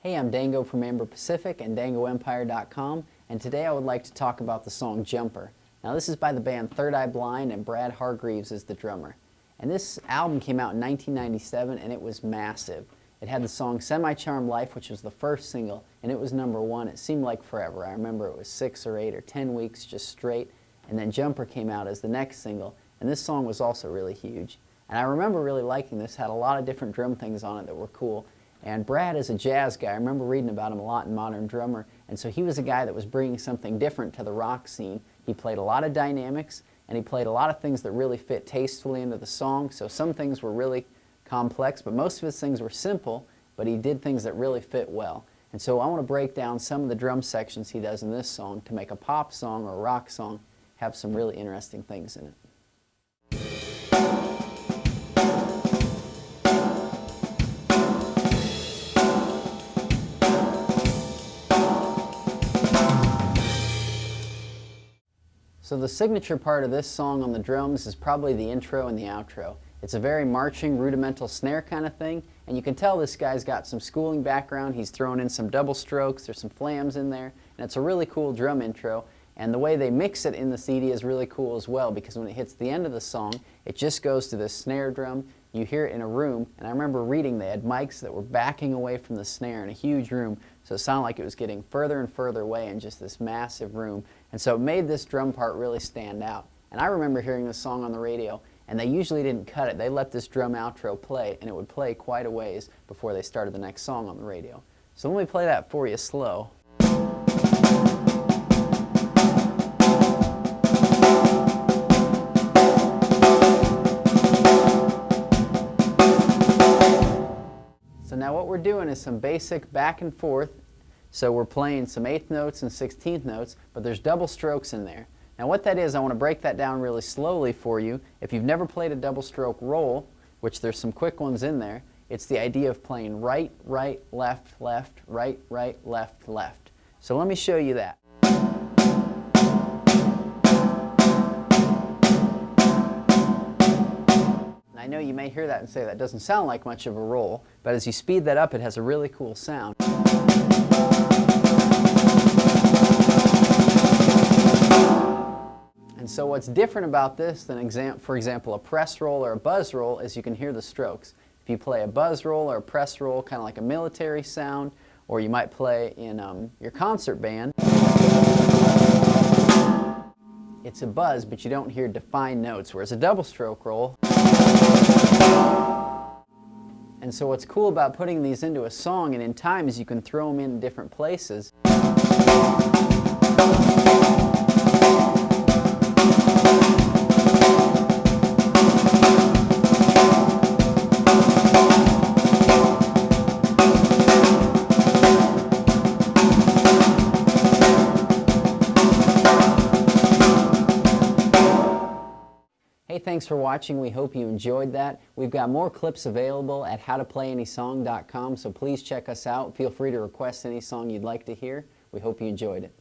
Hey, I'm Dango from Amber Pacific and DangoEmpire.com, and today I would like to talk about the song Jumper. Now this is by the band Third Eye Blind, and Brad Hargreaves is the drummer. And this album came out in 1997 and it was massive. It had the song Semi-Charmed Life, which was the first single, and it was #1. It seemed like forever. I remember it was 6 or 8 or 10 weeks just straight, and then Jumper came out as the next single, and this song was also really huge. And I remember really liking this. Had a lot of different drum things on it that were cool. And Brad is a jazz guy. I remember reading about him a lot in Modern Drummer, and so he was a guy that was bringing something different to the rock scene. He played a lot of dynamics, and he played a lot of things that really fit tastefully into the song. So some things were really complex, but most of his things were simple, but he did things that really fit well. And so I want to break down some of the drum sections he does in this song to make a pop song or a rock song have some really interesting things in it. So the signature part of this song on the drums is probably the intro and the outro. It's a very marching, rudimental snare kind of thing, and you can tell this guy's got some schooling background. He's thrown in some double strokes, there's some flams in there, and it's a really cool drum intro. And the way they mix it in the CD is really cool as well, because when it hits the end of the song, it just goes to this snare drum. You hear it in a room, and I remember reading they had mics that were backing away from the snare in a huge room, so it sounded like it was getting further and further away in just this massive room. And so it made this drum part really stand out. And I remember hearing this song on the radio, and they usually didn't cut it. They let this drum outro play, and it would play quite a ways before they started the next song on the radio. So let me play that for you slow. So now what we're doing is some basic back and forth. So we're playing some 8th notes and 16th notes, but there's double strokes in there. Now what that is, I want to break that down really slowly for you. If you've never played a double stroke roll, which there's some quick ones in there, it's the idea of playing right, right, left, left, right, right, left, left. So let me show you that. I know you may hear that and say that doesn't sound like much of a roll, but as you speed that up, it has a really cool sound. And so what's different about this than, for example, a press roll or a buzz roll is you can hear the strokes. If you play a buzz roll or a press roll, kind of like a military sound, or you might play in your concert band, it's a buzz, but you don't hear defined notes, whereas a double stroke roll. And so what's cool about putting these into a song and in time is you can throw them in different places. Hey, thanks for watching. We hope you enjoyed that. We've got more clips available at howtoplayanysong.com, so please check us out. Feel free to request any song you'd like to hear. We hope you enjoyed it.